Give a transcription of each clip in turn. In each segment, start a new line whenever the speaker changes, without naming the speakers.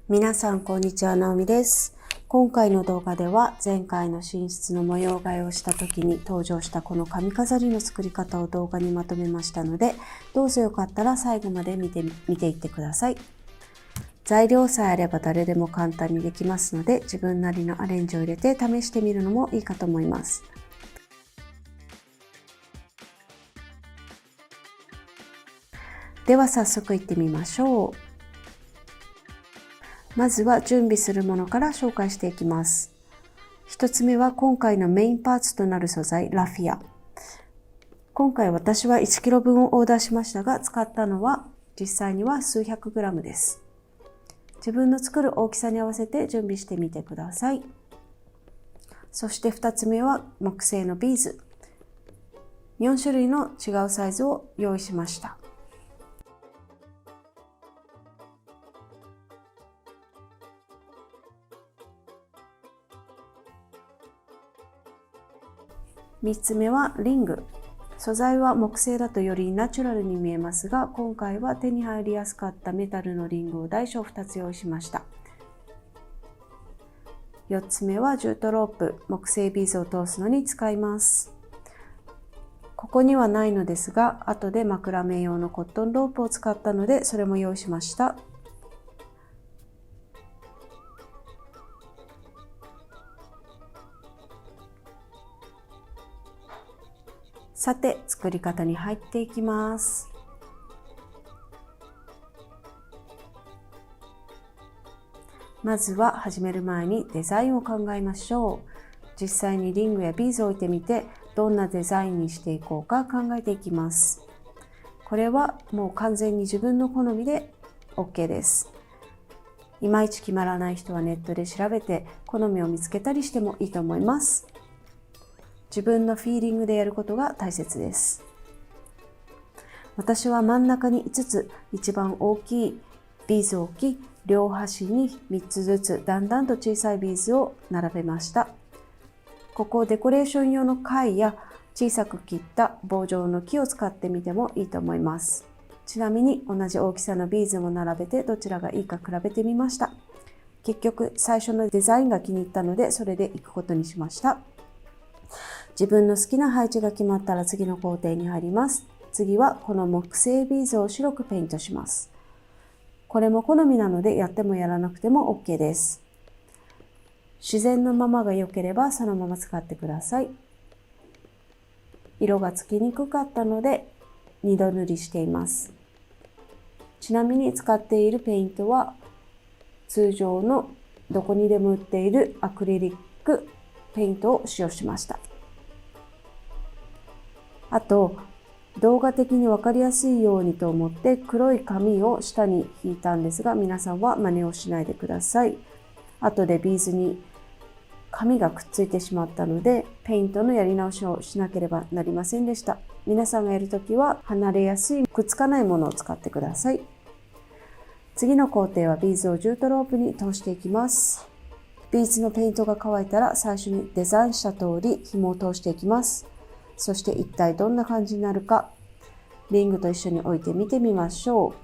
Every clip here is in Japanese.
皆さんこんにちは、なおみです。今回の動画では前回の寝室の模様替えをした時に登場したこの髪飾りの作り方を動画にまとめましたので、どうぞよかったら最後まで見ていってください。材料さえあれば誰でも簡単にできますので、自分なりのアレンジを入れて試してみるのもいいかと思います。では早速いってみましょう。まずは準備するものから紹介していきます。一つ目は今回のメインパーツとなる素材、ラフィア。今回私は 1kg 分をオーダーしましたが、使ったのは実際には数百グラムです。自分の作る大きさに合わせて準備してみてください。そして2つ目は木製のビーズ。4種類の違うサイズを用意しました。3つ目はリング。素材は木製だとよりナチュラルに見えますが、今回は手に入りやすかったメタルのリングを大小2つ用意しました。4つ目はジュートロープ。木製ビーズを通すのに使います。ここにはないのですが、後でマクラメ用のコットンロープを使ったので、それも用意しました。さて、作り方に入っていきます。まずは始める前にデザインを考えましょう。実際にリングやビーズを置いてみて、どんなデザインにしていこうか考えていきます。これはもう完全に自分の好みで OK です。いまいち決まらない人はネットで調べて好みを見つけたりしてもいいと思います。自分のフィーリングでやることが大切です。私は真ん中に5つ一番大きいビーズを置き、両端に3つずつだんだんと小さいビーズを並べました。ここをデコレーション用の貝や小さく切った棒状の木を使ってみてもいいと思います。ちなみに同じ大きさのビーズも並べてどちらがいいか比べてみました。結局最初のデザインが気に入ったのでそれでいくことにしました。自分の好きな配置が決まったら次の工程に入ります。次はこの木製ビーズを白くペイントします。これも好みなのでやってもやらなくても OK です。自然のままが良ければそのまま使ってください。色がつきにくかったので2度塗りしています。ちなみに使っているペイントは通常のどこにでも売っているアクリリックペイントを使用しました。あと、動画的に分かりやすいようにと思って黒い紙を下に引いたんですが、皆さんは真似をしないでください。後でビーズに紙がくっついてしまったので、ペイントのやり直しをしなければなりませんでした。皆さんがやるときは離れやすいくっつかないものを使ってください。次の工程はビーズをジュートロープに通していきます。ビーズのペイントが乾いたら最初にデザインした通り紐を通していきます。そして一体どんな感じになるか、リングと一緒に置いてみてみましょう。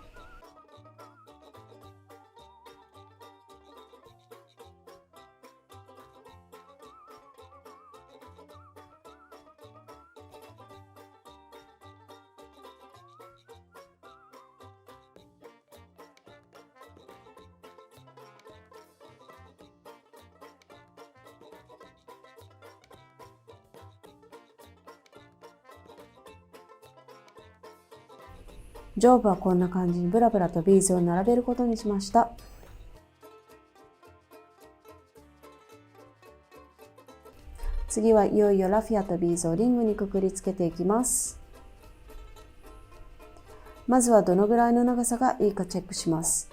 上部はこんな感じにブラブラとビーズを並べることにしました。次はいよいよラフィアとビーズをリングにくくりつけていきます。まずはどのぐらいの長さがいいかチェックします。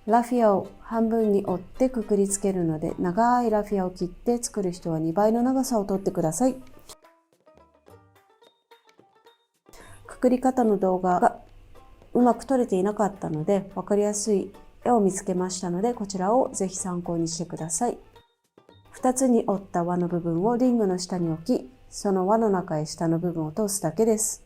ラフィアを半分に折ってくくりつけるので、長いラフィアを切って作る人は2倍の長さを取ってください。くくり方の動画がうまく撮れていなかったので、分かりやすい絵を見つけましたので、こちらをぜひ参考にしてください。2つに折った輪の部分をリングの下に置き、その輪の中へ下の部分を通すだけです。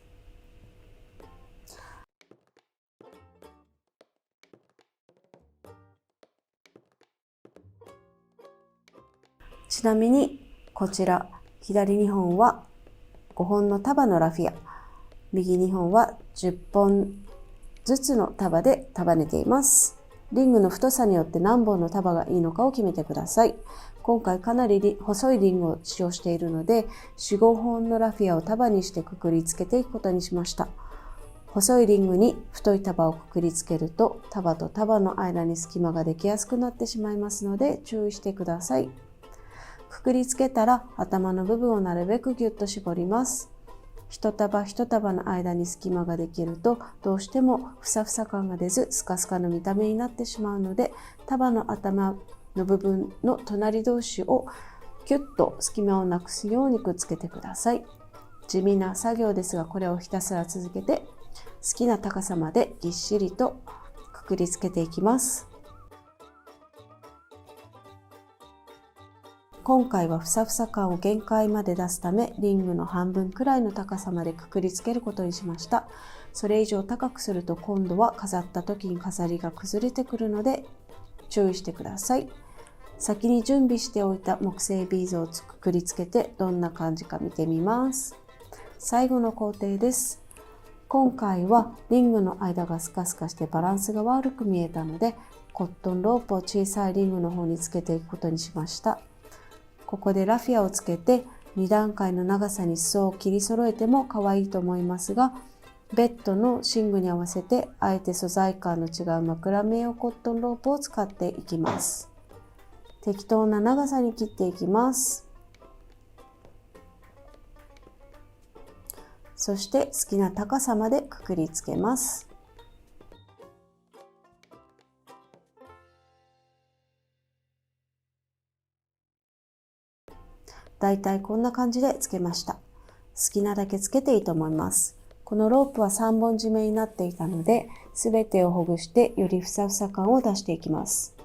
ちなみにこちら左2本は5本の束のラフィア、右2本は10本ずつの束で束ねています。リングの太さによって何本の束がいいのかを決めてください。今回かなり細いリングを使用しているので、4、5本のラフィアを束にしてくくりつけていくことにしました。細いリングに太い束をくくりつけると、束と束の間に隙間ができやすくなってしまいますので注意してください。くくりつけたら頭の部分をなるべくギュッと絞ります。一束一束の間に隙間ができると、どうしてもふさふさ感が出ずスカスカの見た目になってしまうので、束の頭の部分の隣同士をギュッと隙間をなくすようにくっつけてください。地味な作業ですが、これをひたすら続けて好きな高さまでぎっしりとくくりつけていきます。今回はふさふさ感を限界まで出すため、リングの半分くらいの高さまでくくりつけることにしました。それ以上高くすると今度は飾った時に飾りが崩れてくるので注意してください。先に準備しておいた木製ビーズをくくりつけてどんな感じか見てみます。最後の工程です。今回はリングの間がスカスカしてバランスが悪く見えたので、コットンロープを小さいリングの方につけていくことにしました。ここでラフィアをつけて2段階の長さに裾を切り揃えても可愛いと思いますが、ベッドの寝具に合わせてあえて素材感の違う枕目用コットンロープを使っていきます。適当な長さに切っていきます。そして好きな高さまでくくりつけます。だいたいこんな感じでつけました。好きなだけつけていいと思います。このロープは3本締めになっていたので、すべてをほぐしてよりふさふさ感を出していきます。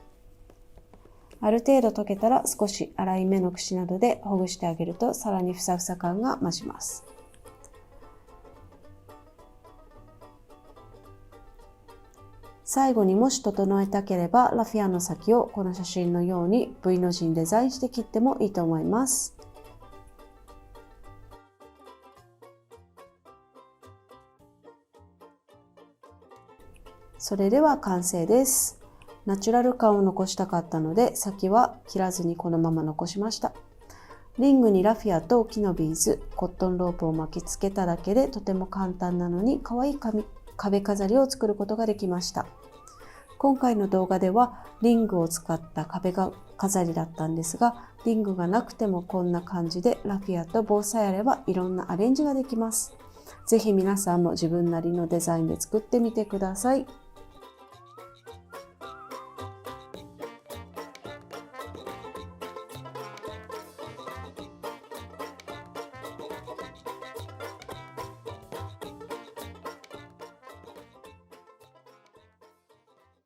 ある程度溶けたら少し粗い目の櫛などでほぐしてあげると、さらにふさふさ感が増します。最後にもし整えたければ、ラフィアの先をこの写真のように V の字にデザインして切ってもいいと思います。それでは完成です。ナチュラル感を残したかったので、先は切らずにこのまま残しました。リングにラフィアと木のビーズ、コットンロープを巻きつけただけでとても簡単なのに可愛い壁飾りを作ることができました。今回の動画ではリングを使った壁飾りだったんですが、リングがなくてもこんな感じでラフィアと棒さえあればいろんなアレンジができます。ぜひ皆さんも自分なりのデザインで作ってみてください。